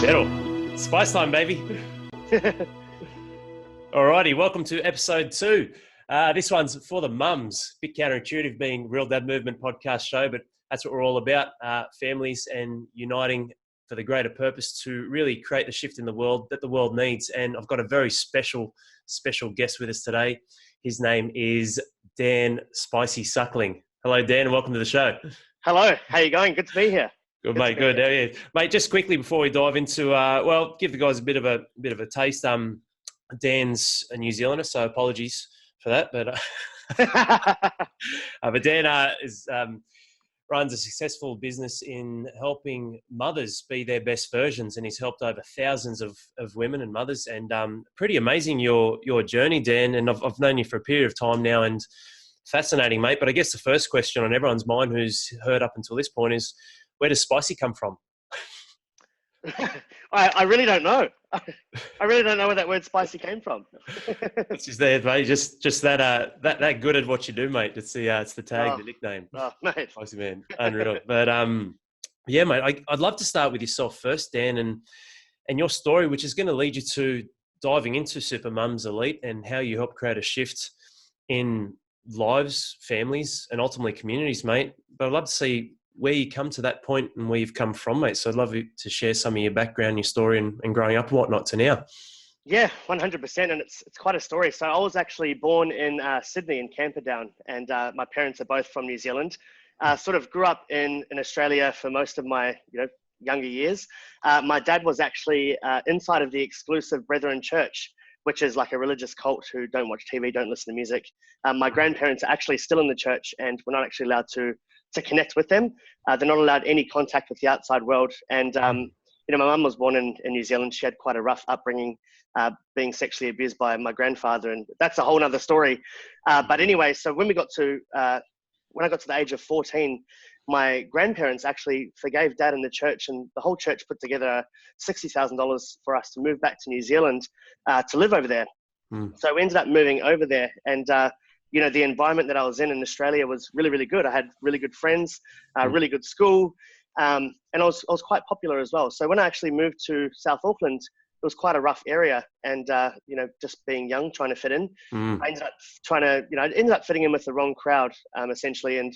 Settle. Spice time, baby. Alrighty, welcome to episode 2. This one's for the mums. Bit counterintuitive being Real Dad Movement podcast show, but that's what we're all about. Families and uniting for the greater purpose to really create the shift in the world that the world needs. And I've got a very special guest with us today. His name is Dan Suckling. Hello, Dan, and welcome to the show. Hello, how you going? Good to be here. Good, mate. Good. How are you? Mate, just quickly before we dive into, give the guys a bit of a taste. Dan's a New Zealander, so apologies for that. But Dan runs a successful business in helping mothers be their best versions, and he's helped over thousands of women and mothers. And pretty amazing your journey, Dan. And I've known you for a period of time now, and fascinating, mate. But I guess the first question on everyone's mind who's heard up until this point is, where does spicy come from? I really don't know. I really don't know where that word spicy came from. It's just there, mate. Just that good at what you do, mate. It's the tag, the nickname. Oh, mate. Spicy man, unreal. But yeah, mate. I'd love to start with yourself first, Dan, and your story, which is going to lead you to diving into Super Mums Elite and how you help create a shift in lives, families, and ultimately communities, mate. But I'd love to see where you come to that point and where you've come from, mate. So I'd love you to share some of your background, your story, and growing up and whatnot to now. Yeah, 100%. And it's quite a story. So I was actually born in Sydney in Camperdown, and my parents are both from New Zealand. Sort of grew up in Australia for most of my younger years. My dad was actually inside of the exclusive Brethren Church, which is like a religious cult who don't watch TV, don't listen to music. My grandparents are actually still in the church, and we're not actually allowed to connect with them. They're not allowed any contact with the outside world. And, my mum was born in New Zealand. She had quite a rough upbringing, being sexually abused by my grandfather. And that's a whole nother story. But anyway, so when I got to the age of 14, my grandparents actually forgave Dad in the church, and the whole church put together $60,000 for us to move back to New Zealand to live over there. So we ended up moving over there, and the environment that I was in Australia was really, really good. I had really good friends, really good school, and I was quite popular as well. So when I actually moved to South Auckland, it was quite a rough area, and just being young, trying to fit in, I ended up fitting in with the wrong crowd, essentially, and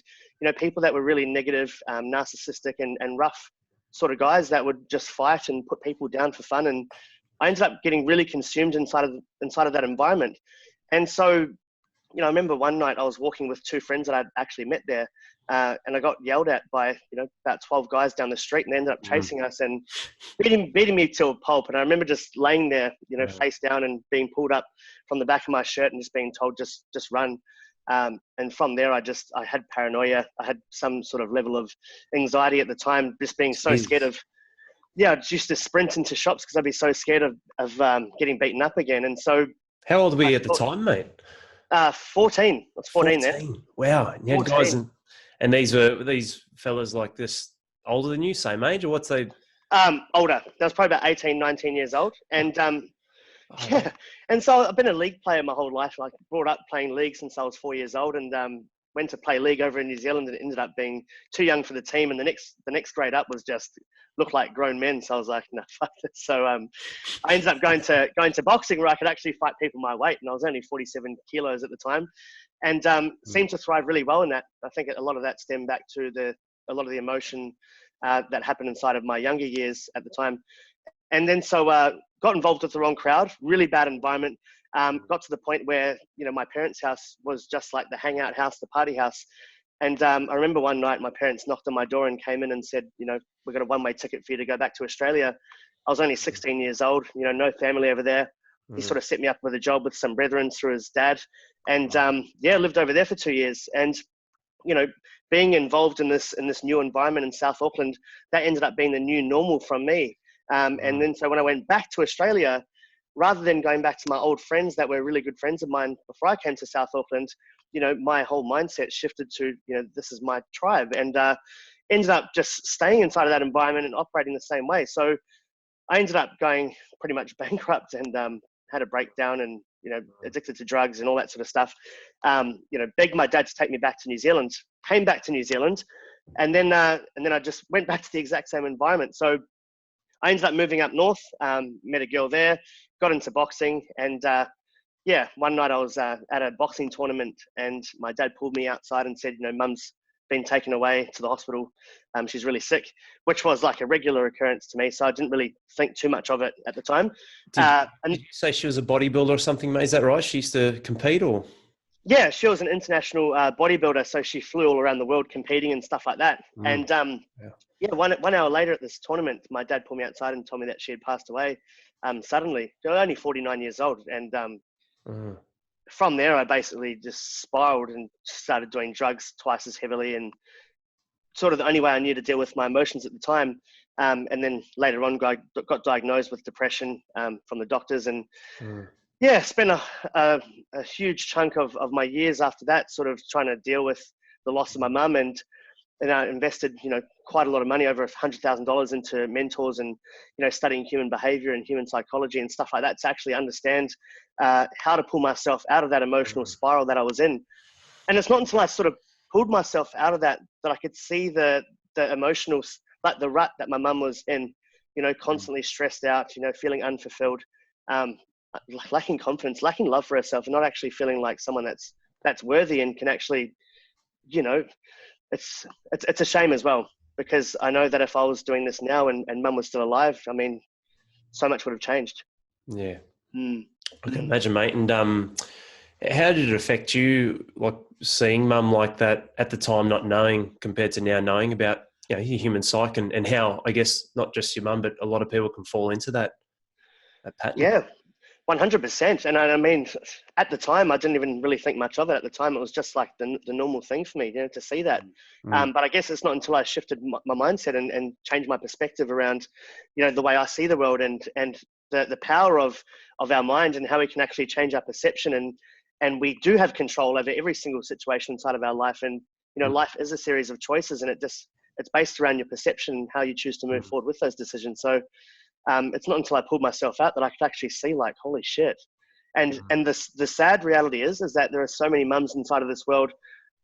people that were really negative, narcissistic, and rough sort of guys that would just fight and put people down for fun, and I ended up getting really consumed inside of that environment. And so I remember one night I was walking with two friends that I'd actually met there, and I got yelled at by, about 12 guys down the street, and they ended up chasing us and beating me to a pulp. And I remember just laying there, face down, and being pulled up from the back of my shirt and just being told, just run. And from there, I had paranoia. I had some sort of level of anxiety at the time, just being so scared of, I just used to sprint into shops because I'd be so scared of getting beaten up again. And so, how old were you at the time, mate? 14. I was 14 there. Wow. You had guys and were these fellas like this older than you, same age, or what's they? Older. That was probably about 18, 19 years old. And yeah. And so I've been a league player my whole life. Like, brought up playing league since I was 4 years old, and went to play league over in New Zealand, and ended up being too young for the team. And the next grade up was just looked like grown men. So I was like, no, fuck this. So I ended up going to boxing, where I could actually fight people my weight, and I was only 47 kilos at the time, and seemed to thrive really well in that. I think a lot of that stemmed back to a lot of the emotion that happened inside of my younger years at the time. And then so got involved with the wrong crowd, really bad environment. Got to the point where, my parents' house was just like the hangout house, the party house. And I remember one night my parents knocked on my door and came in and said, we've got a one-way ticket for you to go back to Australia. I was only 16 years old, no family over there. He sort of set me up with a job with some brethren through his dad. And lived over there for 2 years. And, being involved in this new environment in South Auckland, that ended up being the new normal from me. And then so when I went back to Australia, rather than going back to my old friends that were really good friends of mine before I came to South Auckland, my whole mindset shifted to, this is my tribe, and ended up just staying inside of that environment and operating the same way. So I ended up going pretty much bankrupt, and had a breakdown, and, addicted to drugs and all that sort of stuff. Begged my dad to take me back to New Zealand, came back to New Zealand, and then I just went back to the exact same environment. So I ended up moving up north, met a girl there, got into boxing, and yeah, one night I was at a boxing tournament, and my dad pulled me outside and said, Mum's been taken away to the hospital. She's really sick, which was like a regular occurrence to me. So I didn't really think too much of it at the time. Did you say she was a bodybuilder or something, mate? Is that right? She used to compete, or? Yeah, she was an international bodybuilder. So she flew all around the world competing and stuff like that. And yeah, one hour later at this tournament, my dad pulled me outside and told me that she had passed away suddenly. She was only 49 years old. And from there, I basically just spiraled and started doing drugs twice as heavily, and sort of the only way I knew to deal with my emotions at the time. And then later on, got diagnosed with depression from the doctors, and yeah, spent a huge chunk of my years after that sort of trying to deal with the loss of my mum, and I invested, quite a lot of money, over $100,000 into mentors and, studying human behavior and human psychology and stuff like that to actually understand how to pull myself out of that emotional spiral that I was in. And it's not until I sort of pulled myself out of that I could see the emotional, like the rut that my mum was in, constantly stressed out, feeling unfulfilled, lacking confidence, lacking love for herself, and not actually feeling like someone that's worthy and can actually, it's a shame as well, because I know that if I was doing this now and mum was still alive, I mean, so much would have changed. Yeah. I can imagine, mate. And how did it affect you, like seeing mum like that at the time, not knowing, compared to now knowing about, your human psyche, and how, I guess, not just your mum, but a lot of people can fall into that pattern? Yeah. 100%. And I mean, at the time, I didn't even really think much of it. At the time, it was just like the normal thing for me, to see that. But I guess it's not until I shifted my mindset and changed my perspective around, the way I see the world and the power of our mind and how we can actually change our perception. And we do have control over every single situation inside of our life. And, life is a series of choices, and it's based around your perception and how you choose to move forward with those decisions. So, it's not until I pulled myself out that I could actually see, like, holy shit. And the sad reality is that there are so many mums inside of this world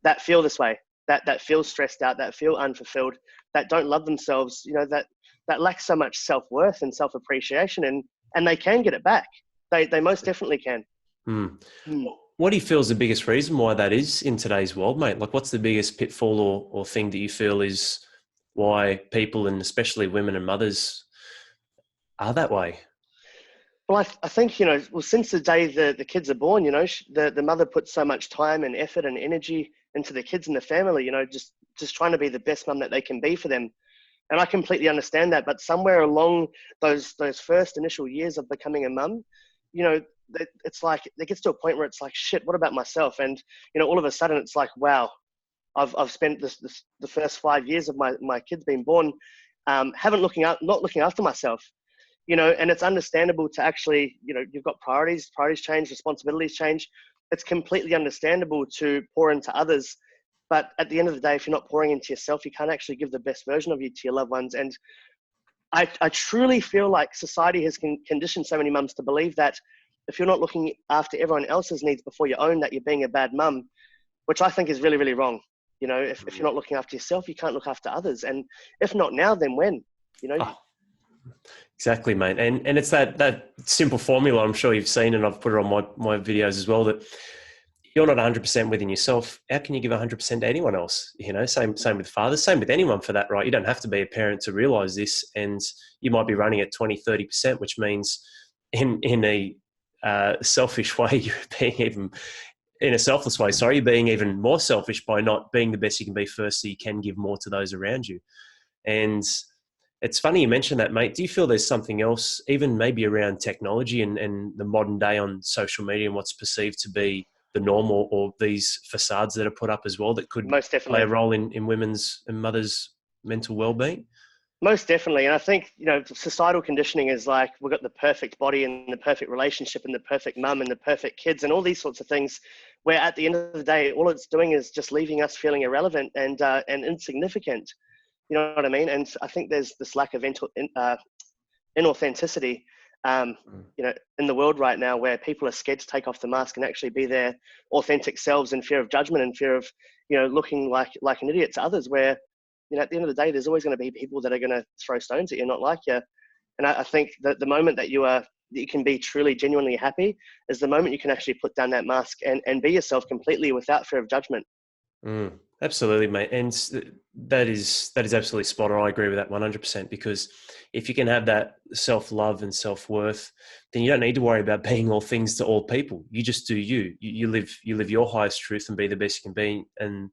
that feel this way, that feel stressed out, that feel unfulfilled, that don't love themselves, that lack so much self-worth and self-appreciation, and they can get it back. They most definitely can. What do you feel is the biggest reason why that is in today's world, mate? Like, what's the biggest pitfall or thing that you feel is why people, and especially women and mothers, are that way? Well, I think, since the day the kids are born, the mother puts so much time and effort and energy into the kids and the family, just trying to be the best mum that they can be for them. And I completely understand that. But somewhere along those first initial years of becoming a mum, it's like it gets to a point where it's like, shit, what about myself? And, all of a sudden it's like, wow, I've spent the first 5 years of my kids being born, not looking after myself. And it's understandable to actually, you've got priorities change, responsibilities change. It's completely understandable to pour into others. But at the end of the day, if you're not pouring into yourself, you can't actually give the best version of you to your loved ones. And I truly feel like society has conditioned so many mums to believe that if you're not looking after everyone else's needs before your own, that you're being a bad mum, which I think is really, really wrong. If you're not looking after yourself, you can't look after others. And if not now, then when? Exactly, mate. And it's that simple formula I'm sure you've seen, and I've put it on my videos as well, that you're not 100% within yourself. How can you give 100% to anyone else? Same with fathers, same with anyone for that, right? You don't have to be a parent to realize this, and you might be running at 20, 30%, which means in a selfish way, you're being even, in a selfless way, you're being even more selfish by not being the best you can be first, so you can give more to those around you. And it's funny you mentioned that, mate. Do you feel there's something else, even maybe around technology and the modern day on social media and what's perceived to be the norm, or these facades that are put up as well, that could most definitely play a role in women's and mothers' mental well-being? Most definitely. And I think, societal conditioning is like, we've got the perfect body and the perfect relationship and the perfect mum and the perfect kids and all these sorts of things, where at the end of the day, all it's doing is just leaving us feeling irrelevant and insignificant. You know what I mean? And I think there's this lack of inauthenticity, in the world right now, where people are scared to take off the mask and actually be their authentic selves, in fear of judgment and fear of, looking like an idiot to others, where, at the end of the day, there's always going to be people that are going to throw stones at you, not like you. And I think that the moment that you can be truly, genuinely happy is the moment you can actually put down that mask and be yourself completely without fear of judgment. Absolutely, mate. And that is absolutely spot on. I agree with that 100%, because if you can have that self-love and self-worth, then you don't need to worry about being all things to all people. You just do you. You live your highest truth and be the best you can be. And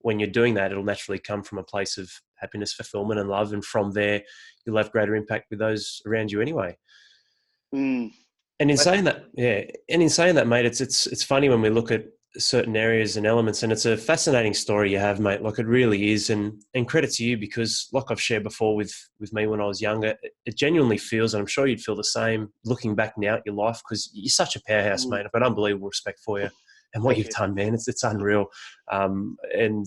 when you're doing that, it'll naturally come from a place of happiness, fulfillment, and love. And from there, you'll have greater impact with those around you anyway. Mm. And in saying that, yeah, and in saying that, mate, it's funny when we look at certain areas and elements, and it's a fascinating story you have, mate. Like, it really is, and credit to you, because like I've shared before with me when I was younger, it genuinely feels, and I'm sure you'd feel the same looking back now at your life, because you're such a powerhouse, mate. I've got unbelievable respect for you and what Thank you've you. done, man. It's unreal, and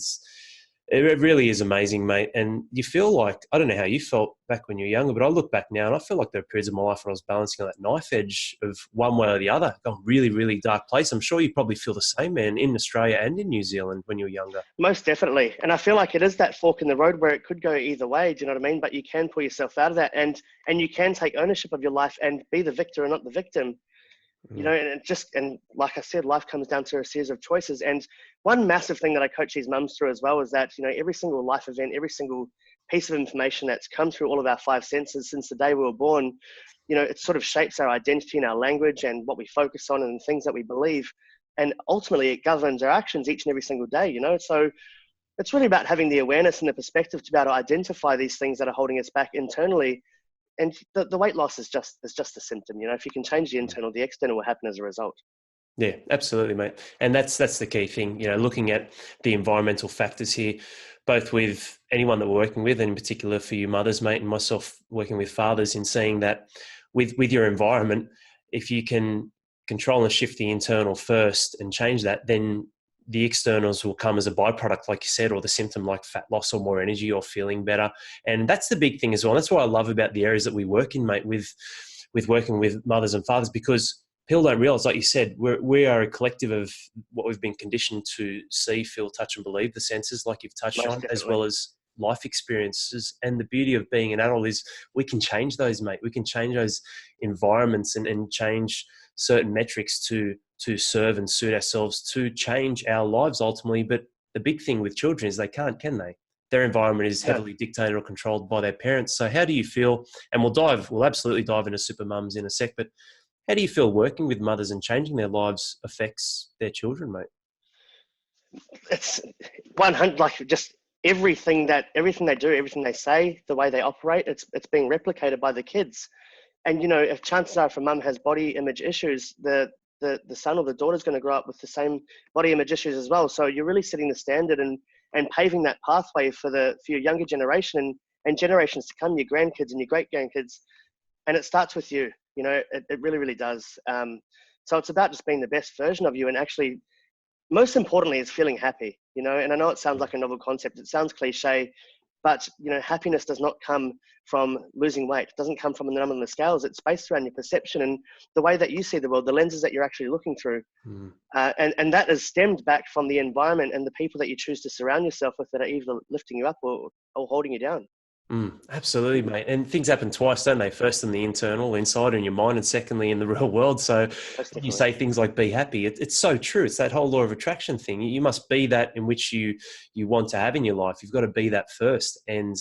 it really is amazing, mate. And you feel like, I don't know how you felt back when you were younger, but I look back now and I feel like there are periods of my life where I was balancing on that knife edge of one way or the other, gone really, really dark place. I'm sure you probably feel the same, man, in Australia and in New Zealand when you were younger. Most definitely. And I feel like it is that fork in the road where it could go either way. Do you know what I mean? But you can pull yourself out of that, and you can take ownership of your life and be the victor and not the victim. And like I said, life comes down to a series of choices. And one massive thing that I coach these mums through as well is that, every single life event, every single piece of information that's come through all of our five senses since the day we were born, it sort of shapes our identity and our language and what we focus on and things that we believe. And ultimately it governs our actions each and every single day, So it's really about having the awareness and the perspective to be able to identify these things that are holding us back internally. And the weight loss is just a symptom. If you can change the internal, the external will happen as a result. Yeah, absolutely, mate. And that's the key thing, looking at the environmental factors here, both with anyone that we're working with, and in particular for you mothers, mate, and myself working with fathers, in seeing that with your environment, if you can control and shift the internal first and change that, then the externals will come as a byproduct, like you said, or the symptom like fat loss or more energy or feeling better. And that's the big thing as well. That's what I love about the areas that we work in, mate, with working with mothers and fathers, because people don't realize, like you said, we are a collective of what we've been conditioned to see, feel, touch, and believe, the senses, like you've touched Most on, as definitely. well as life experiences. And the beauty of being an adult is we can change those, mate. We can change those environments and change certain metrics to serve and suit ourselves, to change our lives ultimately. But the big thing with children is they can't, can they? Their environment is Yeah. heavily dictated or controlled by their parents. So how do you feel? And we'll absolutely dive into super mums in a sec, but how do you feel working with mothers and changing their lives affects their children, mate? It's 100, like just everything they do, everything they say, the way they operate, it's being replicated by the kids. And if chances are, if a mum has body image issues, the son or the daughter is going to grow up with the same body image issues as well. So you're really setting the standard and paving that pathway for your younger generation and generations to come, your grandkids and your great grandkids. And it starts with you. It really, really does. So it's about just being the best version of you, and actually, most importantly, is feeling happy. And I know it sounds like a novel concept. It sounds cliche, but happiness does not come from losing weight. It doesn't come from the number on the scales. It's based around your perception and the way that you see the world, the lenses that you're actually looking through. And that is stemmed back from the environment and the people that you choose to surround yourself with, that are either lifting you up or holding you down. Absolutely, mate. And things happen twice, don't they? First in the internal, inside in your mind, and secondly in the real world. So Most when you definitely. say things like be happy, it's so true. It's that whole law of attraction thing. You must be that in which you want to have in your life. You've got to be that first. And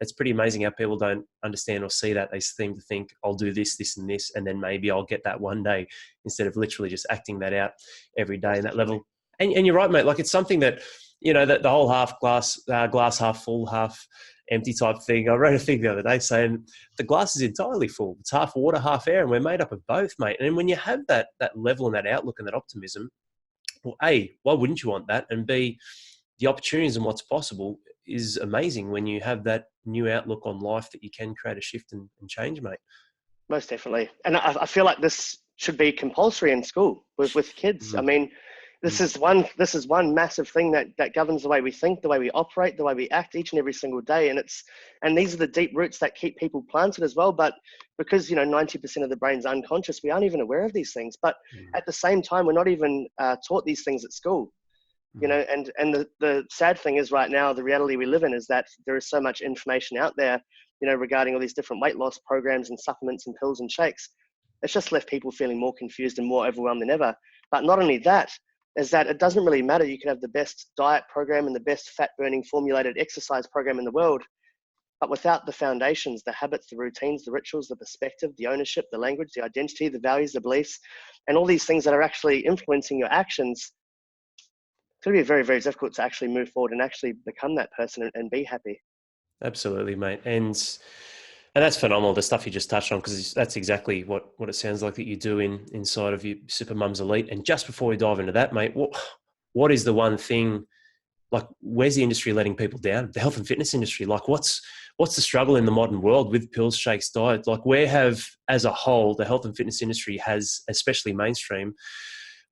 it's pretty amazing how people don't understand or see that. They seem to think, I'll do this, this, and this, and then maybe I'll get that one day, instead of literally just acting that out every day Most in that definitely. level. And you're right, mate. Like, it's something that, that the whole glass half full, half empty type thing. I wrote a thing the other day saying the glass is entirely full. It's half water, half air, and we're made up of both, mate. And when you have that level and that outlook and that optimism, well, A, why wouldn't you want that? And B, the opportunities and what's possible is amazing when you have that new outlook on life, that you can create a shift and change, mate. Most definitely. And I feel like this should be compulsory in school with kids. I Mm, mean, mm, this is one massive thing that governs the way we think, the way we operate, the way we act each and every single day. And these are the deep roots that keep people planted as well. But because 90% of the brain's unconscious, we aren't even aware of these things. But mm. at the same time, we're not even taught these things at school. And the sad thing is right now, the reality we live in is that there is so much information out there, regarding all these different weight loss programs and supplements and pills and shakes. It's just left people feeling more confused and more overwhelmed than ever. But not only that, is that it doesn't really matter. You can have the best diet program and the best fat burning formulated exercise program in the world, but without the foundations, the habits, the routines, the rituals, the perspective, the ownership, the language, the identity, the values, the beliefs, and all these things that are actually influencing your actions, it's going to be very, very difficult to actually move forward and actually become that person and be happy. Absolutely, mate. And that's phenomenal, the stuff you just touched on, because that's exactly what it sounds like that you do inside of your Super Mums Elite. And just before we dive into that, mate, what is the one thing, like, where's the industry letting people down? The health and fitness industry, like, what's the struggle in the modern world with pills, shakes, diet? Like, where have, as a whole, the health and fitness industry has, especially mainstream,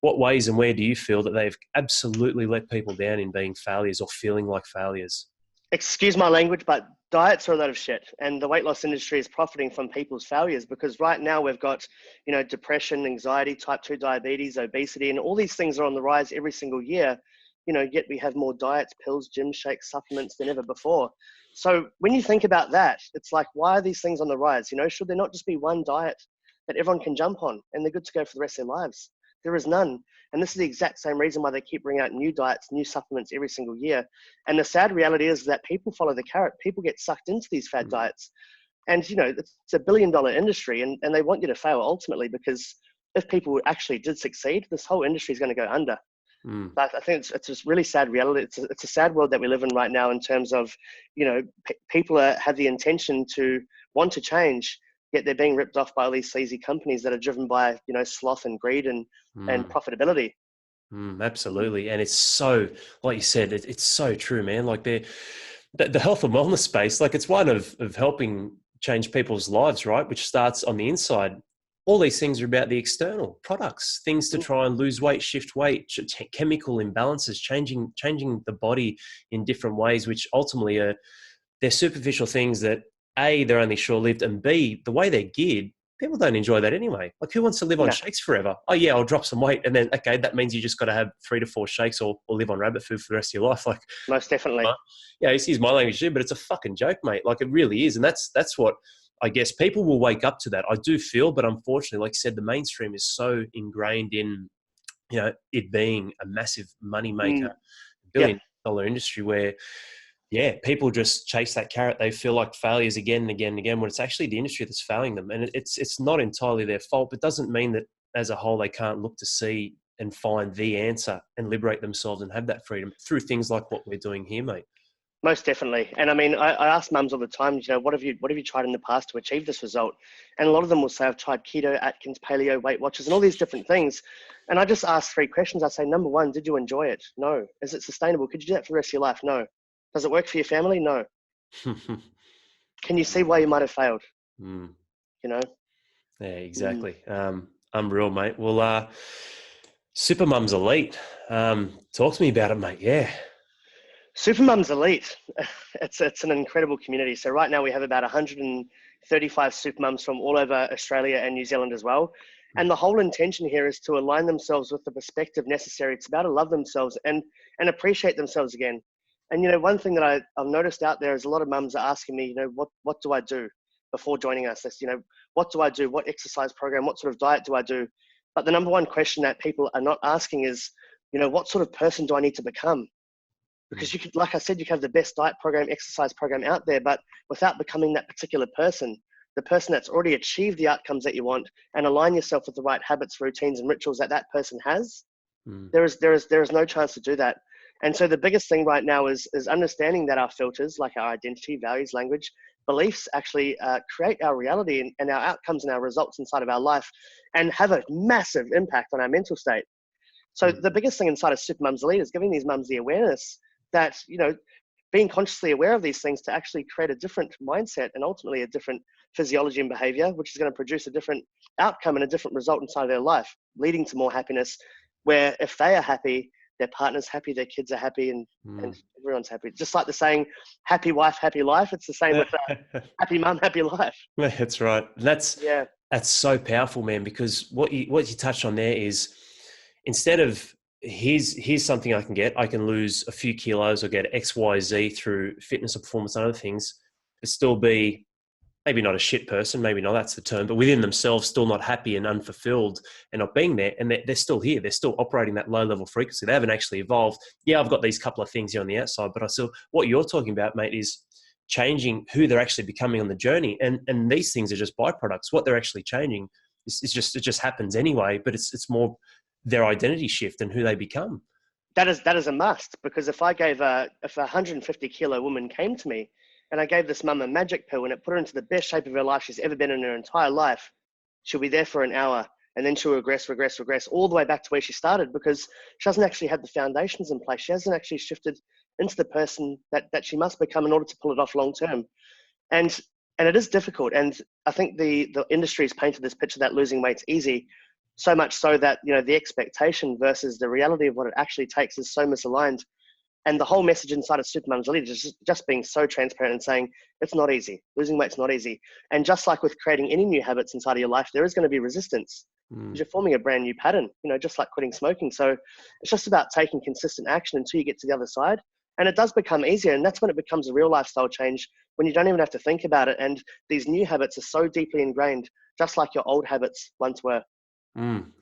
what ways and where do you feel that they've absolutely let people down in being failures or feeling like failures? Excuse my language, but diets are a lot of shit. And the weight loss industry is profiting from people's failures, because right now we've got, depression, anxiety, type 2 diabetes, obesity, and all these things are on the rise every single year. Yet we have more diets, pills, gym shakes, supplements than ever before. So when you think about that, it's like, why are these things on the rise? Should there not just be one diet that everyone can jump on and they're good to go for the rest of their lives? There is none. And this is the exact same reason why they keep bringing out new diets, new supplements every single year. And the sad reality is that people follow the carrot. People get sucked into these fad diets. And, it's a $1 billion industry, and they want you to fail ultimately, because if people actually did succeed, this whole industry is going to go under. But I think it's a really sad reality. It's a sad world that we live in right now, in terms of, people have the intention to want to change, yet they're being ripped off by all these sleazy companies that are driven by, sloth and greed and profitability. Absolutely. And it's so, like you said, it's so true, man. Like the health and wellness space, like, it's one of helping change people's lives, right? Which starts on the inside. All these things are about the external products, things to try and lose weight, shift weight, chemical imbalances, changing the body in different ways, which ultimately they're superficial things that, A, they're only short-lived, and B, the way they're geared, people don't enjoy that anyway. Like, who wants to live on shakes forever? Oh yeah, I'll drop some weight, and then, okay, that means you just got to have 3 to 4 shakes or live on rabbit food for the rest of your life. Like, Most definitely. Yeah, excuse my language too, but it's a fucking joke, mate. Like, it really is. And that's what, I guess, people will wake up to that. I do feel, but unfortunately, like I said, the mainstream is so ingrained in, it being a massive money maker, $1 billion industry where, people just chase that carrot. They feel like failures again and again and again, when it's actually the industry that's failing them. And it's not entirely their fault, but doesn't mean that as a whole they can't look to see and find the answer and liberate themselves and have that freedom through things like what we're doing here, mate. Most definitely. And I mean, I ask mums all the time, what have you tried in the past to achieve this result? And a lot of them will say, I've tried keto, Atkins, paleo, Weight Watchers, and all these different things. And I just ask 3 questions. I say, number 1, did you enjoy it? No. Is it sustainable? Could you do that for the rest of your life? No. Does it work for your family? No. Can you see why you might have failed? Yeah, exactly. Unreal, mate. Well, Super Mums Elite. Talk to me about it, mate. Yeah. Super Mums Elite, it's an incredible community. So right now we have about 135 super mums from all over Australia and New Zealand as well. And the whole intention here is to align themselves with the perspective necessary. It's about to love themselves and appreciate themselves again. And, one thing that I've noticed out there is a lot of mums are asking me, what do I do before joining us? That's, what do I do? What exercise program? What sort of diet do I do? But the number one question that people are not asking is, what sort of person do I need to become? Because you could, like I said, you can have the best diet program, exercise program out there, but without becoming that particular person, the person that's already achieved the outcomes that you want, and align yourself with the right habits, routines, and rituals that person has, there is no chance to do that. And so the biggest thing right now is understanding that our filters, like our identity, values, language, beliefs, actually create our reality and our outcomes and our results inside of our life, and have a massive impact on our mental state. So the biggest thing inside of Super Mums Elite is giving these mums the awareness that, being consciously aware of these things to actually create a different mindset and ultimately a different physiology and behavior, which is going to produce a different outcome and a different result inside of their life, leading to more happiness, where if they are happy, their partner's happy, their kids are happy, and everyone's happy. Just like the saying, happy wife, happy life. It's the same with happy mum, happy life. That's right. That's so powerful, man, because what you touched on there is, instead of here's something I can get. I can lose a few kilos or get XYZ through fitness or performance and other things, but still be maybe not a shit person, maybe not that's the term, but within themselves still not happy and unfulfilled and not being there. And they're still here. They're still operating that low level frequency. They haven't actually evolved. Yeah, I've got these couple of things here on the outside, but I still, what you're talking about, mate, is changing who they're actually becoming on the journey. And these things are just byproducts. What they're actually changing is just, it just happens anyway, but it's more their identity shift and who they become. That is a must, because if a 150 kilo woman came to me and I gave this mum a magic pill and it put her into the best shape of her life she's ever been in her entire life, she'll be there for an hour and then she'll regress all the way back to where she started, because she hasn't actually had the foundations in place. She hasn't actually shifted into the person that she must become in order to pull it off long term. And it is difficult. And I think the industry has painted this picture that losing weight's easy, so much so that, you know, the expectation versus the reality of what it actually takes is so misaligned. And the whole message inside of Supermum's Elite is just being so transparent and saying, it's not easy. Losing weight's not easy. And just like with creating any new habits inside of your life, there is going to be resistance because you're forming a brand new pattern, you know, just like quitting smoking. So it's just about taking consistent action until you get to the other side. And it does become easier. And that's when it becomes a real lifestyle change, when you don't even have to think about it. And these new habits are so deeply ingrained, just like your old habits once were.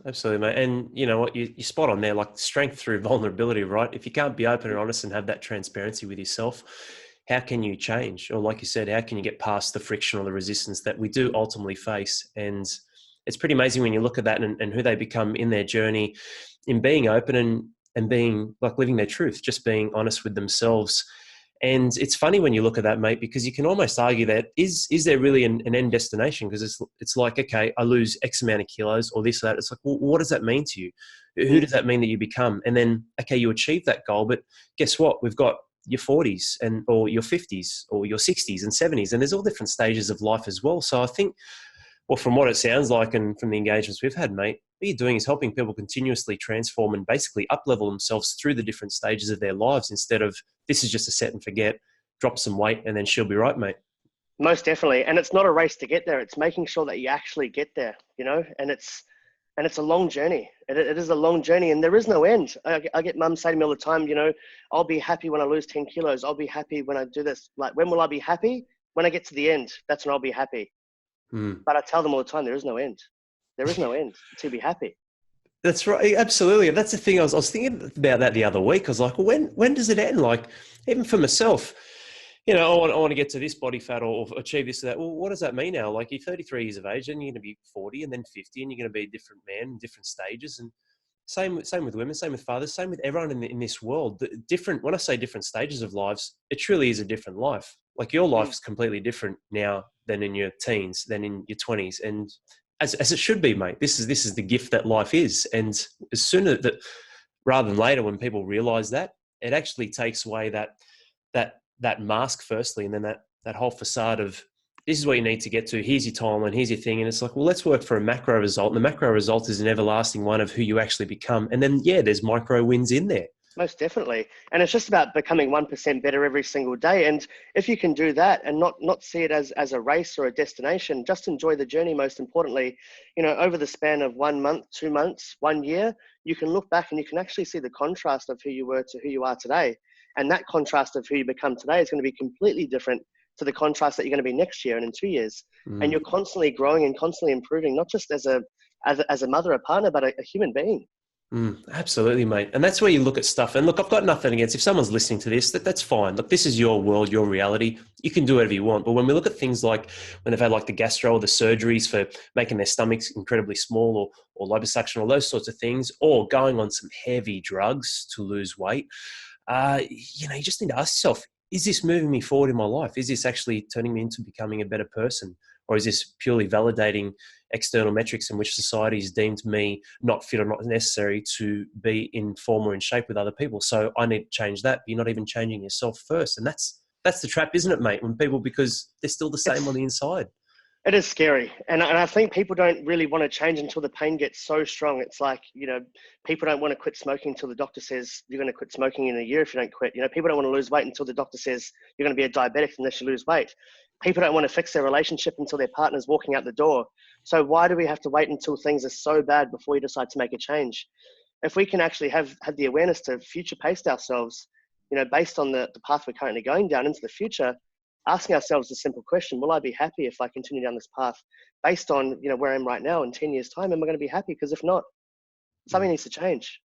Absolutely, mate. And you know what, you're spot on there, like strength through vulnerability, right? If you can't be open and honest and have that transparency with yourself, how can you change? Or like you said, how can you get past the friction or the resistance that we do ultimately face? And it's pretty amazing when you look at that and who they become in their journey, in being open and being like living their truth, just being honest with themselves. And it's funny when you look at that, mate, because you can almost argue that is there really an end destination? Because it's like, okay, I lose X amount of kilos or this or that. It's like, well, what does that mean to you? Who does that mean that you become? And then, okay, you achieve that goal, but guess what? We've got your 40s or your 50s or your 60s and 70s, and there's all different stages of life as well. So I think, well, from what it sounds like and from the engagements we've had, mate, what you're doing is helping people continuously transform and basically up-level themselves through the different stages of their lives, instead of this is just a set and forget, drop some weight and then she'll be right, mate. Most definitely. And it's not a race to get there. It's making sure that you actually get there, you know, and it's a long journey. It is a long journey and there is no end. I get mum say to me all the time, you know, I'll be happy when I lose 10 kilos. I'll be happy when I do this. Like, when will I be happy? When I get to the end, that's when I'll be happy. But I tell them all the time, there is no end. There is no end to be happy. That's right. Absolutely. That's the thing. I was thinking about that the other week. I was like, well, when does it end? Like, even for myself, you know, I want to get to this body fat or achieve this or that. Well, what does that mean now? Like, you're 33 years of age and you're going to be 40 and then 50 and you're going to be a different man in different stages. And same with women, same with fathers, same with everyone in this world. When I say different stages of lives, it truly is a different life. Like, your life's completely different now than in your teens, than in your 20s. And as it should be, mate. This is the gift that life is. And as sooner that, rather than later, when people realize that, it actually takes away that mask firstly, and then that whole facade of, this is what you need to get to, here's your timeline, here's your thing. And it's like, well, let's work for a macro result. And the macro result is an everlasting one of who you actually become. And then, yeah, there's micro wins in there. Most definitely. And it's just about becoming 1% better every single day. And if you can do that and not see it as a race or a destination, just enjoy the journey. Most importantly, you know, over the span of 1 month, 2 months, 1 year, you can look back and you can actually see the contrast of who you were to who you are today. And that contrast of who you become today is going to be completely different to the contrast that you're going to be next year and in 2 years. And you're constantly growing and constantly improving, not just as a mother, a partner, but a human being. Absolutely, mate. And that's where you look at stuff. And look, I've got nothing against, if someone's listening to this, that's fine. Look, this is your world, your reality. You can do whatever you want. But when we look at things like when they've had like the gastro or the surgeries for making their stomachs incredibly small, or liposuction, or those sorts of things, or going on some heavy drugs to lose weight, you know, you just need to ask yourself, is this moving me forward in my life? Is this actually turning me into becoming a better person? Or is this purely validating external metrics in which society has deemed me not fit or not necessary to be in form or in shape with other people? So I need to change that. But you're not even changing yourself first. And that's the trap, isn't it, mate? When people, because they're still the same on the inside. It is scary. And I think people don't really want to change until the pain gets so strong. It's like, you know, people don't want to quit smoking until the doctor says you're going to quit smoking in a year if you don't quit. You know, people don't want to lose weight until the doctor says you're going to be a diabetic unless you lose weight. People don't want to fix their relationship until their partner's walking out the door. So why do we have to wait until things are so bad before we decide to make a change? if we can actually have had the awareness to future pace ourselves, based on the path we're currently going down into the future, asking ourselves the simple question, will I be happy if I continue down this path based on, where I am right now in 10 years time? Am I going to be happy? Because if not, something needs to change.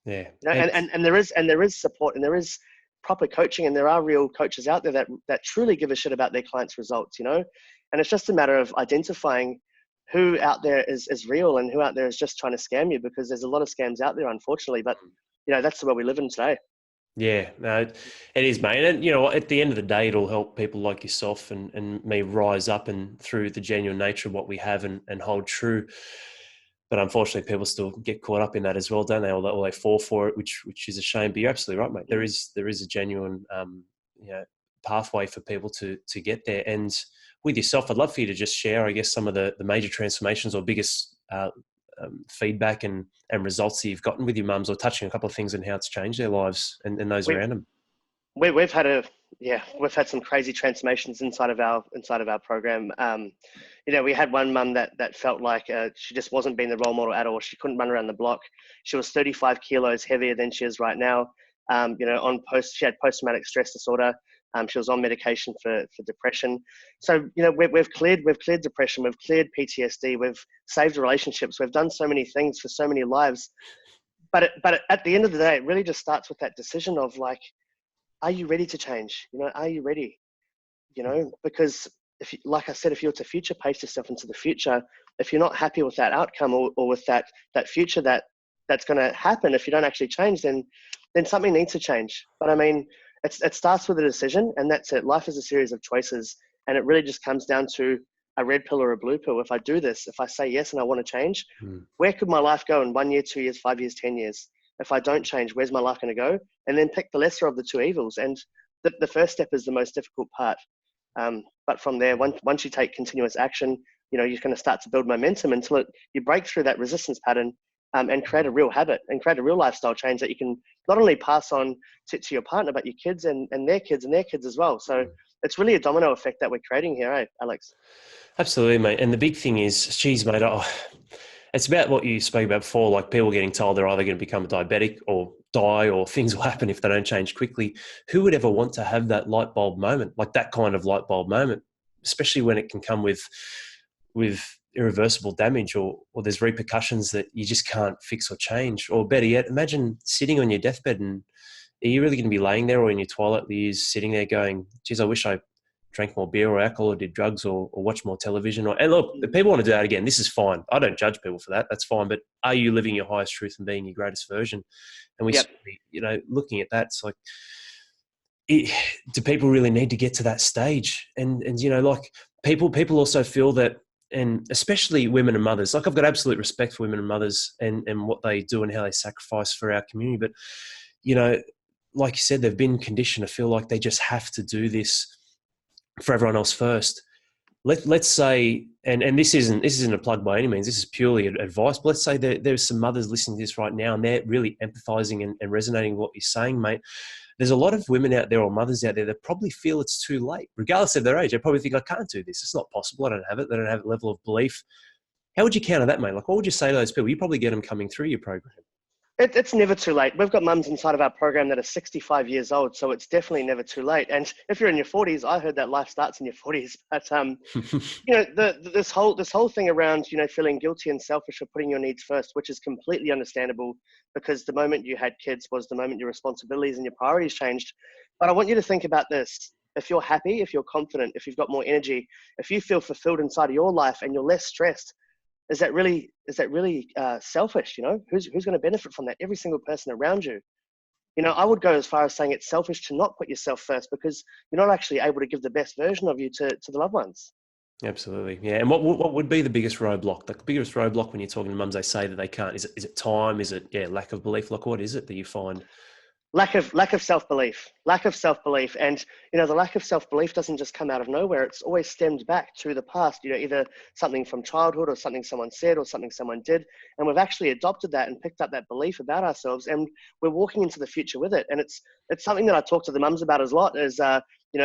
Yeah. And there is support, and there is proper coaching, and there are real coaches out there that truly give a shit about their clients' results, and it's just a matter of identifying who out there is real and who out there is just trying to scam you, because there's a lot of scams out there, unfortunately, but that's the world we live in today. Yeah, no, it is, mate. And, at the end of the day, it'll help people like yourself and me rise up and through the genuine nature of what we have and hold true. But unfortunately, people still get caught up in that as well, don't they? Or they fall for it, which is a shame. But you're absolutely right, mate. There is a genuine, pathway for people to get there. And with yourself, I'd love for you to just share, I guess, some of the major transformations or biggest feedback and results that you've gotten with your mums, or touching a couple of things on how it's changed their lives and those around them. We've had some crazy transformations inside of our program. We had one mum that felt like she just wasn't being the role model at all. She couldn't run around the block. She was 35 kilos heavier than she is right now. She had post-traumatic stress disorder. She was on medication for depression. So, we've cleared depression, we've cleared PTSD, we've saved relationships, we've done so many things for so many lives. But at the end of the day, it really just starts with that decision of like, are you ready to change? Are you ready? Because like I said, if you're to future pace yourself into the future, if you're not happy with that outcome or with that future that's going to happen, if you don't actually change, then something needs to change. But I mean, it starts with a decision, and that's it. Life is a series of choices, and it really just comes down to a red pill or a blue pill. If I do this, if I say yes and I want to change, where could my life go in 1 year, 2 years, 5 years, 10 years? If I don't change, where's my life going to go? And then pick the lesser of the two evils. And the first step is the most difficult part. But from there, once you take continuous action, you're going to start to build momentum until you break through that resistance pattern, and create a real habit and create a real lifestyle change that you can not only pass on to your partner, but your kids and their kids and their kids as well. So it's really a domino effect that we're creating here, Alex? Absolutely, mate. And the big thing is, geez, mate, it's about what you spoke about before, like people getting told they're either going to become a diabetic or die, or things will happen if they don't change quickly. Who would ever want to have that light bulb moment, like that kind of light bulb moment, especially when it can come with irreversible damage or there's repercussions that you just can't fix or change? Or better yet, imagine sitting on your deathbed, and are you really going to be laying there or in your twilight years sitting there going, geez, I wish I drank more beer or alcohol or did drugs or watched more television. And look, if people want to do that again, this is fine. I don't judge people for that. That's fine. But are you living your highest truth and being your greatest version? And we, looking at that, it's like, do people really need to get to that stage? And like people also feel that, and especially women and mothers, like I've got absolute respect for women and mothers and what they do and how they sacrifice for our community. But, like you said, they've been conditioned to feel like they just have to do this for everyone else first. Let's say, and this isn't a plug by any means, this is purely advice, but let's say there's some mothers listening to this right now and they're really empathizing and resonating with what you're saying, mate. There's a lot of women out there or mothers out there that probably feel it's too late, regardless of their age. They probably think, I can't do this. It's not possible. I don't have it. They don't have a level of belief. How would you counter that, mate? Like, what would you say to those people? You probably get them coming through your program. It's never too late. We've got mums inside of our program that are 65 years old, so it's definitely never too late. And if you're in your 40s, I heard that life starts in your 40s. But this whole thing around feeling guilty and selfish for putting your needs first, which is completely understandable, because the moment you had kids was the moment your responsibilities and your priorities changed. But I want you to think about this: if you're happy, if you're confident, if you've got more energy, if you feel fulfilled inside of your life and you're less stressed, is that really selfish? Who's going to benefit from that? Every single person around you. I would go as far as saying it's selfish to not put yourself first, because you're not actually able to give the best version of you to the loved ones. Absolutely, yeah. And what would be the biggest roadblock? The biggest roadblock when you're talking to mums, they say that they can't. Is it time? Is it lack of belief? Like, what is it that you find? Lack of self-belief. And the lack of self-belief doesn't just come out of nowhere. It's always stemmed back to the past, either something from childhood or something someone said or something someone did, and we've actually adopted that and picked up that belief about ourselves, and we're walking into the future with it. And it's something that I talk to the mums about a lot, is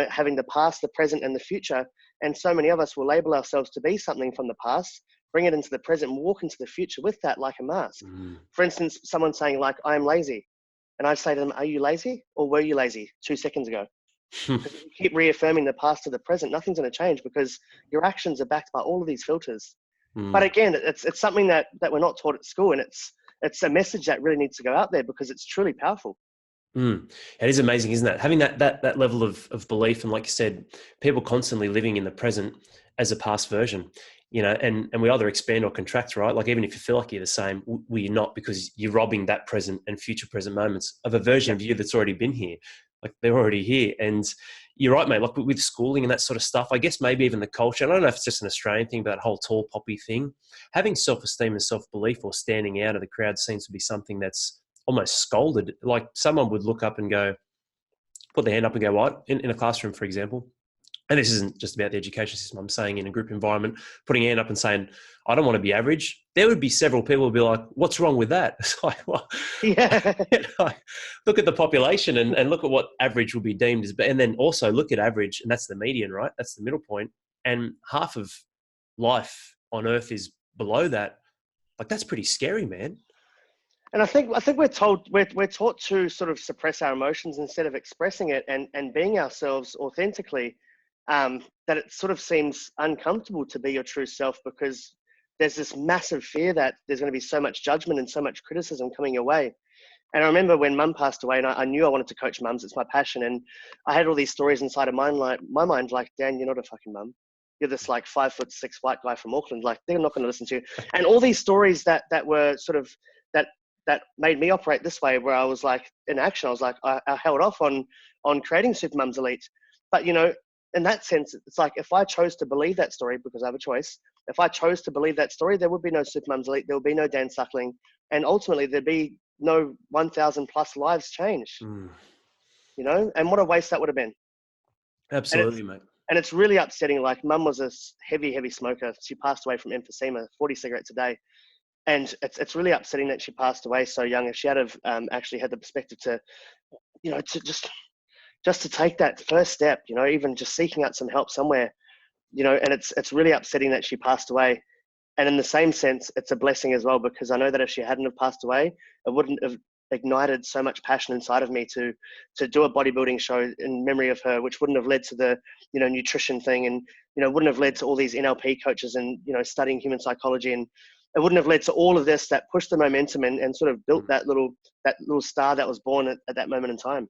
having the past, the present, and the future. And so many of us will label ourselves to be something from the past, bring it into the present, and walk into the future with that like a mask. Mm. For instance, someone saying like, I'm lazy. And I'd say to them, are you lazy or were you lazy 2 seconds ago? Because if you keep reaffirming the past to the present, nothing's going to change because your actions are backed by all of these filters. But again, it's something that we're not taught at school, and it's a message that really needs to go out there because it's truly powerful. Mm. It is amazing, isn't it? Having that level of belief, and like you said, people constantly living in the present as a past version, and we either expand or contract, right? Like even if you feel like you're the same, well, you're not, because you're robbing that present and future present moments of a version of you that's already been here. Like they're already here. And you're right, mate. Like with schooling and that sort of stuff, I guess maybe even the culture, and I don't know if it's just an Australian thing, but that whole tall poppy thing, having self-esteem and self-belief or standing out of the crowd seems to be something that's almost scolded. Like someone would look up and go, put their hand up and go, what? In a classroom, for example. And this isn't just about the education system. I'm saying in a group environment, putting a hand up and saying, I don't want to be average. There would be several people who'd be like, what's wrong with that? It's like, well, Yeah. look at the population and look at what average will be deemed as. And then also look at average, and that's the median, right? That's the middle point. And half of life on earth is below that. Like that's pretty scary, man. And I think we're taught to sort of suppress our emotions instead of expressing it and being ourselves authentically. That it sort of seems uncomfortable to be your true self because there's this massive fear that there's going to be so much judgment and so much criticism coming your way. And I remember when Mum passed away, and I knew I wanted to coach mums. It's my passion, and I had all these stories inside of my mind, like, Dan, you're not a fucking mum. You're this like 5'6" white guy from Auckland. Like they're not going to listen to you. And all these stories that were sort of that made me operate this way, where I was like in action. I was like, I held off on creating Super Mums Elite. But in that sense, it's like if I chose to believe that story, because I have a choice, if I chose to believe that story, there would be no Super Mums Elite, there would be no Dan Suckling, and ultimately there'd be no 1,000 plus lives changed. And what a waste that would have been. Absolutely, mate. And it's really upsetting. Like Mum was a heavy smoker. She passed away from emphysema, 40 cigarettes a day. And it's really upsetting that she passed away so young. If she had have actually had the perspective to, to just to take that first step, even just seeking out some help somewhere, and it's really upsetting that she passed away. And in the same sense, it's a blessing as well, because I know that if she hadn't have passed away, it wouldn't have ignited so much passion inside of me to do a bodybuilding show in memory of her, which wouldn't have led to the, nutrition thing, and, wouldn't have led to all these NLP coaches and, studying human psychology, and it wouldn't have led to all of this that pushed the momentum and sort of built that little star that was born at that moment in time.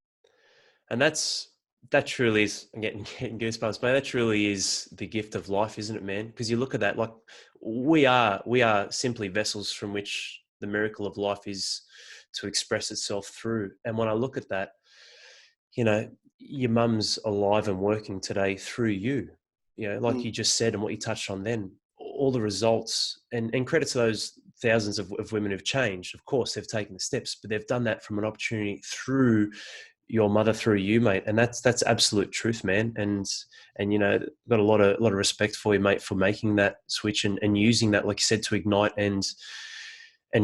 And that truly is, I'm getting goosebumps, mate. That truly is the gift of life, isn't it, man? Because you look at that, like we are simply vessels from which the miracle of life is to express itself through. And when I look at that, your mum's alive and working today through you, like you just said, and what you touched on then, all the results, and credit to those thousands of women who've changed. Of course, they've taken the steps, but they've done that from an opportunity through your mother, through you, mate. And that's absolute truth, man. And got a lot of respect for you, mate, for making that switch and using that, like you said, to ignite and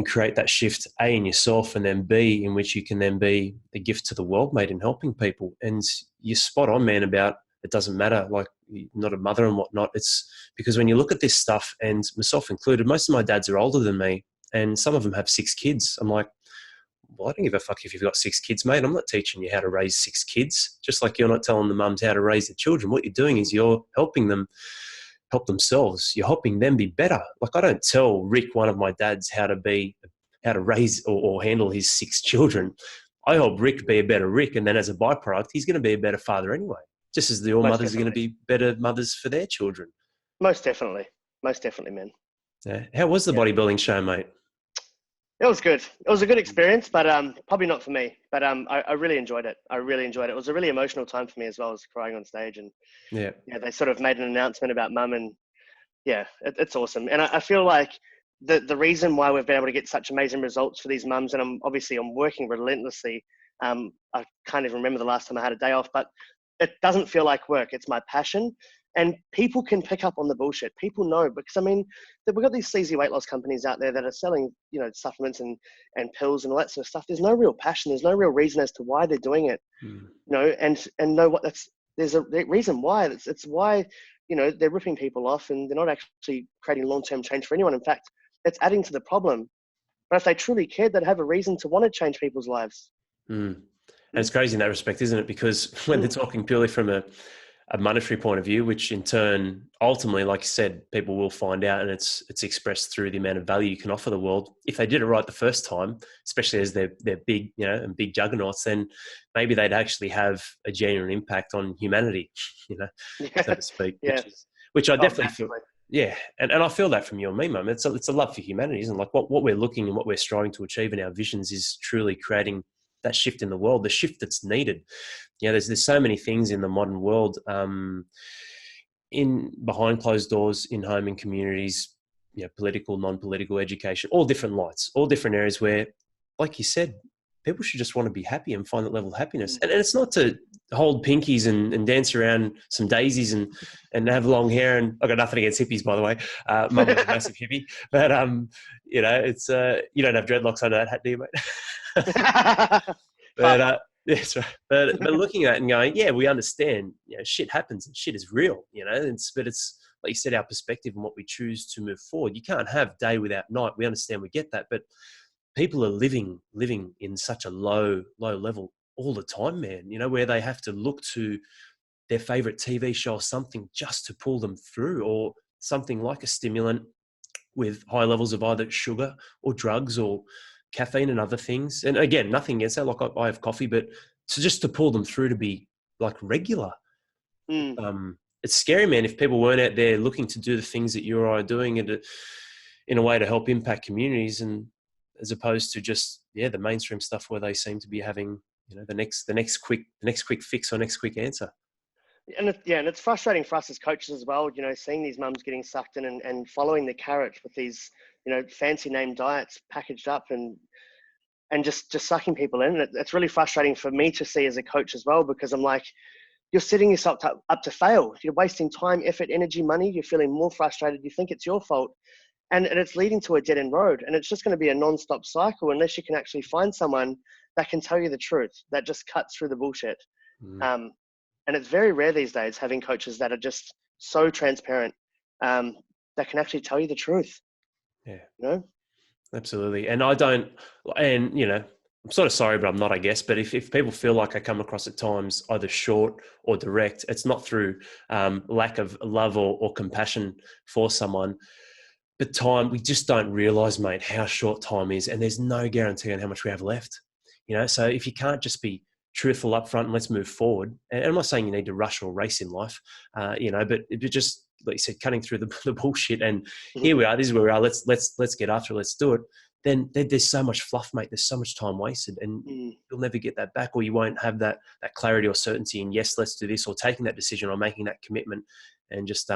create that shift, A, in yourself, and then B, in which you can then be a gift to the world, mate, in helping people. And you're spot on, man, about it doesn't matter, like you're not a mother and whatnot. It's because when you look at this stuff, and myself included, most of my dads are older than me, and some of them have 6 kids. I'm like, well, I don't give a fuck if you've got 6 kids, mate. I'm not teaching you how to raise 6 kids, just like you're not telling the mums how to raise their children. What you're doing is you're helping them help themselves. You're helping them be better. Like I don't tell Rick, one of my dads, how to raise or handle his 6 children. I help Rick be a better Rick, and then as a byproduct, he's going to be a better father anyway. Just as your mothers are going to be better mothers for their children. Most definitely, man. Yeah. How was the bodybuilding show, mate? It was good. It was a good experience, but probably not for me. But I really enjoyed it. It was a really emotional time for me as well. I was crying on stage, and they sort of made an announcement about Mum, and it's awesome. And I feel like the reason why we've been able to get such amazing results for these mums, and I'm working relentlessly. I can't even remember the last time I had a day off, but it doesn't feel like work. It's my passion. And people can pick up on the bullshit. People know, because we've got these sleazy weight loss companies out there that are selling, supplements and pills and all that sort of stuff. There's no real passion. There's no real reason as to why they're doing it. And know what there's a reason why. It's why, they're ripping people off and they're not actually creating long-term change for anyone. In fact, it's adding to the problem. But if they truly cared, they'd have a reason to want to change people's lives. Mm. And it's crazy in that respect, isn't it? Because when they're talking purely from a monetary point of view, which in turn, ultimately, like you said, people will find out, and it's expressed through the amount of value you can offer the world. If they did it right the first time, especially as they're big, and big juggernauts, then maybe they'd actually have a genuine impact on humanity, so to speak. Yeah. Which I definitely feel. Massively. Yeah, and I feel that from you and me, Mum. It's a love for humanity, isn't it? Like what we're looking and what we're striving to achieve in our visions is truly creating that shift in the world, the shift that's needed. There's so many things in the modern world, in behind closed doors, in home and communities, political, non-political, education, all different lights, all different areas where, like you said, people should just want to be happy and find that level of happiness. And it's not to hold pinkies and dance around some daisies and have long hair. And I've got nothing against hippies, by the way. Mum was a massive hippie, but it's you don't have dreadlocks under that hat, do you, mate? But that's right. But looking at it and going, yeah, we understand. Shit happens and shit is real. But it's like you said, our perspective and what we choose to move forward. You can't have day without night. We understand, we get that, but people are living in such a low level all the time, man. Where they have to look to their favorite TV show or something just to pull them through, or something like a stimulant with high levels of either sugar or drugs or caffeine and other things. And again, nothing against that. Like I have coffee, but just to pull them through to be like regular. It's scary, man. If people weren't out there looking to do the things that you or I are doing in a way to help impact communities, and as opposed to just the mainstream stuff where they seem to be having the next quick fix or next quick answer. And it's frustrating for us as coaches as well, seeing these mums getting sucked in and following the carrot with these, fancy name diets packaged up and just sucking people in. It's really frustrating for me to see as a coach as well, because I'm like, you're setting yourself up to fail. You're wasting time, effort, energy, money. You're feeling more frustrated. You think it's your fault. And it's leading to a dead-end road. And it's just going to be a non-stop cycle unless you can actually find someone that can tell you the truth, that just cuts through the bullshit. And it's very rare these days having coaches that are just so transparent, that can actually tell you the truth. Yeah. Absolutely. And I'm sort of sorry, but I'm not, I guess. But if people feel like I come across at times either short or direct, it's not through lack of love or compassion for someone. But time, we just don't realize, mate, how short time is. And there's no guarantee on how much we have left. So if you can't just be truthful up front and let's move forward. And I'm not saying you need to rush or race in life, but just, like you said, cutting through the bullshit. And here we are, this is where we are. Let's get after it. Let's do it. Then there's so much fluff, mate. There's so much time wasted, and you'll never get that back, or you won't have that clarity or certainty in, yes, let's do this, or taking that decision or making that commitment, and just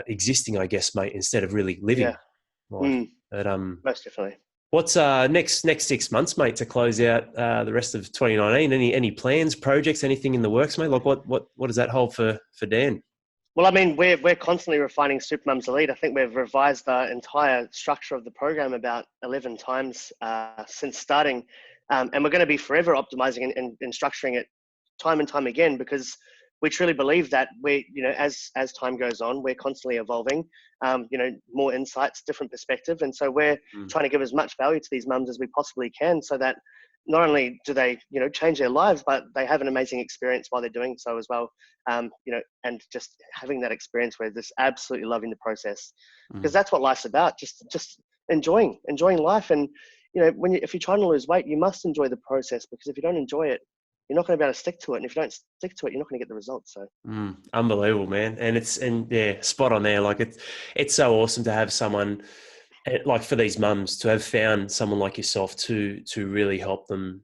existing, I guess, mate, instead of really living life. But most definitely. What's next 6 months, mate, to close out the rest of 2019? Any plans, projects, anything in the works, mate? Like what does that hold for Dan? Well, I mean, we're constantly refining Supermums Elite. I think we've revised the entire structure of the program about 11 times since starting. And we're going to be forever optimizing and structuring it time and time again, because we truly believe that as time goes on, we're constantly evolving, more insights, different perspective. And so we're trying to give as much value to these mums as we possibly can, so that not only do they, change their lives, but they have an amazing experience while they're doing so as well. And just having that experience where they're just absolutely loving the process, because that's what life's about. Just enjoying life. And, if you're trying to lose weight, you must enjoy the process, because if you don't enjoy it, you're not going to be able to stick to it. And if you don't stick to it, you're not going to get the results. So unbelievable, man. And spot on there. Like it's so awesome to have someone, like for these mums, to have found someone like yourself to really help them,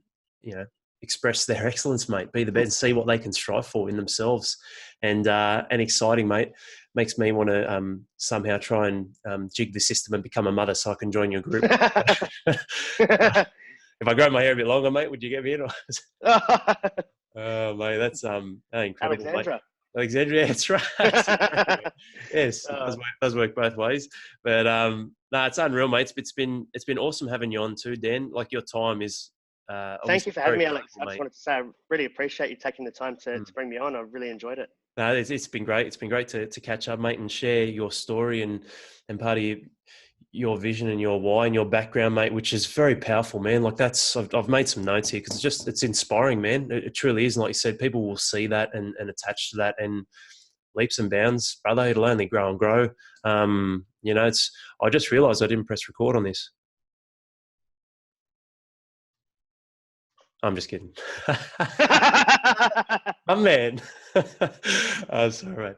express their excellence, mate, be the best, see what they can strive for in themselves. And exciting, mate. Makes me want to somehow try and jig the system and become a mother so I can join your group. If I grow my hair a bit longer, mate, would you get me in? Oh, mate, that's incredible, Alexandra. Mate. Alexandria, that's right. Yes, it does work both ways. But no, it's unreal, mate. It's been awesome having you on too, Dan. Like, your time is Thank you obviously for having very me, Alex. powerful, I just mate. wanted to say I really appreciate you taking the time to Mm. bring me on. I really enjoyed it. No, it's been great. It's been great to catch up, mate, and share your story and part of your vision and your why and your background, mate, which is very powerful, man. Like I've made some notes here because it's inspiring, man. It truly is. And like you said, people will see that and attach to that, and leaps and bounds, brother. It'll only grow and grow. I just realised I didn't press record on this. I'm just kidding. My man. Oh, sorry, mate.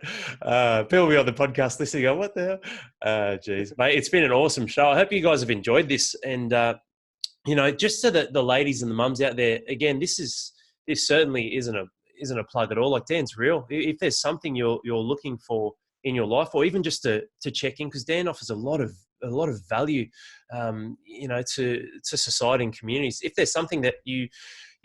People will be on the podcast listening go, what the hell? Geez. Mate, it's been an awesome show. I hope you guys have enjoyed this. And, just to the ladies and the mums out there, again, this certainly isn't a plug at all. Like, Dan's real. If there's something you're looking for in your life, or even just to check in, because Dan offers a lot of value, to society and communities. If there's something that you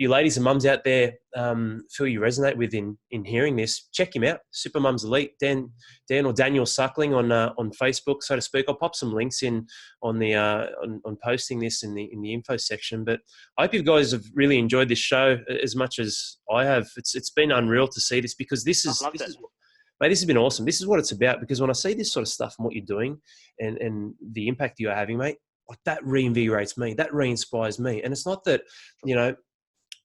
ladies and mums out there feel you resonate with in hearing this, check him out. Super Mums Elite, Dan or Daniel Suckling on Facebook, so to speak. I'll pop some links in on the on posting this in the info section. But I hope you guys have really enjoyed this show as much as I have. It's been unreal to see this, because this is mate, this has been awesome. This is what it's about, because when I see this sort of stuff and what you're doing and the impact you're having, mate, like, that reinvigorates me. That re-inspires me. And it's not that,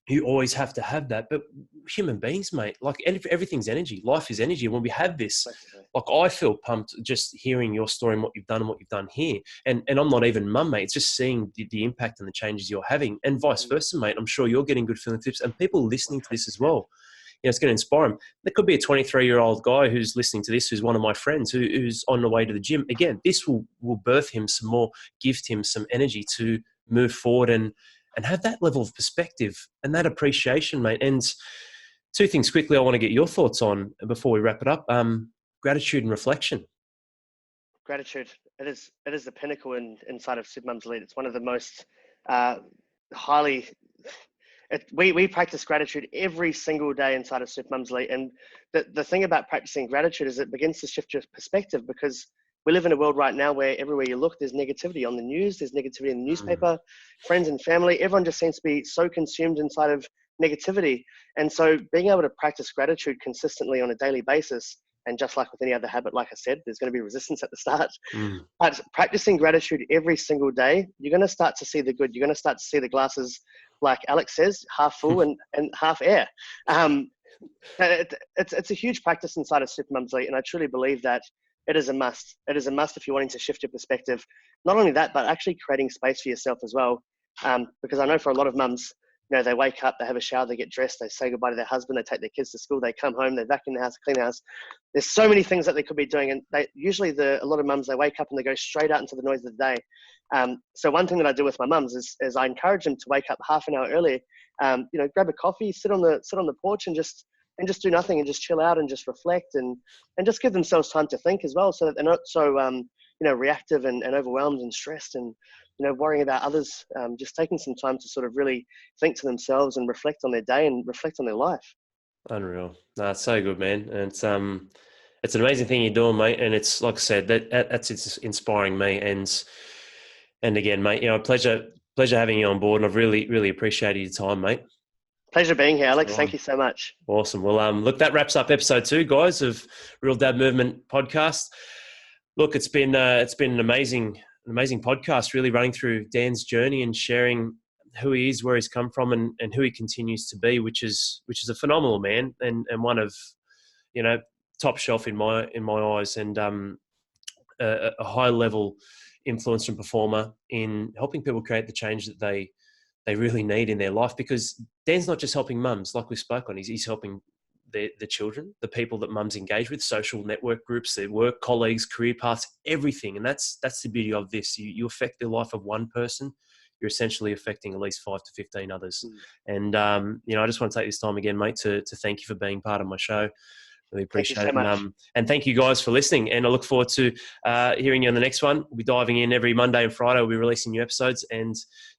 you always have to have that, but human beings, mate, like, everything's energy. Life is energy. When we have this, like, I feel pumped just hearing your story and what you've done and what you've done here. And I'm not even mum, mate. It's just seeing the impact and the changes you're having, and vice versa, mate. I'm sure you're getting good feeling tips, and people listening to this as well. It's going to inspire them. There could be a 23-year-old guy who's listening to this, who's one of my friends, who's on the way to the gym. Again, this will birth him some more, gift him some energy to move forward and have that level of perspective and that appreciation, mate. And two things quickly I want to get your thoughts on before we wrap it up. Gratitude and reflection. Gratitude. It is the pinnacle inside of Super Mums Elite. It's one of the most highly... we practice gratitude every single day inside of Super Mums Elite. And the thing about practicing gratitude is it begins to shift your perspective, because we live in a world right now where everywhere you look, there's negativity on the news, there's negativity in the newspaper, friends and family. Everyone just seems to be so consumed inside of negativity. And so being able to practice gratitude consistently on a daily basis, and just like with any other habit, like I said, there's going to be resistance at the start. But practicing gratitude every single day, you're going to start to see the good. You're going to start to see the glasses, like Alex says, half full and half air. It's a huge practice inside of Super Mums Elite, and I truly believe that it is a must. It is a must if you're wanting to shift your perspective. Not only that, but actually creating space for yourself as well. Because I know for a lot of mums, they wake up, they have a shower, they get dressed, they say goodbye to their husband, they take their kids to school, they come home, they vacuum the house, clean the house. There's so many things that they could be doing. And a lot of mums, they wake up and they go straight out into the noise of the day. So one thing that I do with my mums is I encourage them to wake up half an hour early, grab a coffee, sit on the porch and just do nothing, and just chill out and just reflect and just give themselves time to think as well, so that they're not so reactive and overwhelmed and stressed and worrying about others. Just taking some time to sort of really think to themselves and reflect on their day and reflect on their life. Unreal. No, it's so good, man. And it's an amazing thing you're doing, mate. And it's, like I said, it's inspiring me. And again, mate, pleasure having you on board, and I've really, really appreciated your time, mate. Pleasure being here, Alex. Thank you so much. Awesome. Well, look, that wraps up episode 2, guys, of Real Dad Movement podcast. Look, it's been an amazing podcast, really running through Dan's journey and sharing who he is, where he's come from, and who he continues to be, which is a phenomenal man and one of, top shelf in my eyes, and a high level influencer and performer in helping people create the change that they really need in their life. Because Dan's not just helping mums, like we spoke on, he's helping the children, the people that mums engage with, social network groups, their work colleagues, career paths, everything. And that's the beauty of this. You affect the life of one person, you're essentially affecting at least 5 to 15 others. And I just want to take this time again, mate, to thank you for being part of my show. Really appreciate it. And thank you guys for listening. And I look forward to hearing you on the next one. We'll be diving in every Monday and Friday. We'll be releasing new episodes. And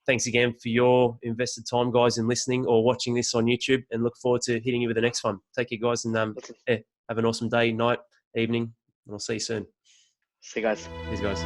thanks again for your invested time, guys, in listening or watching this on YouTube. And look forward to hitting you with the next one. Take care, guys. And have an awesome day, night, evening. And I'll see you soon. See you guys. These guys.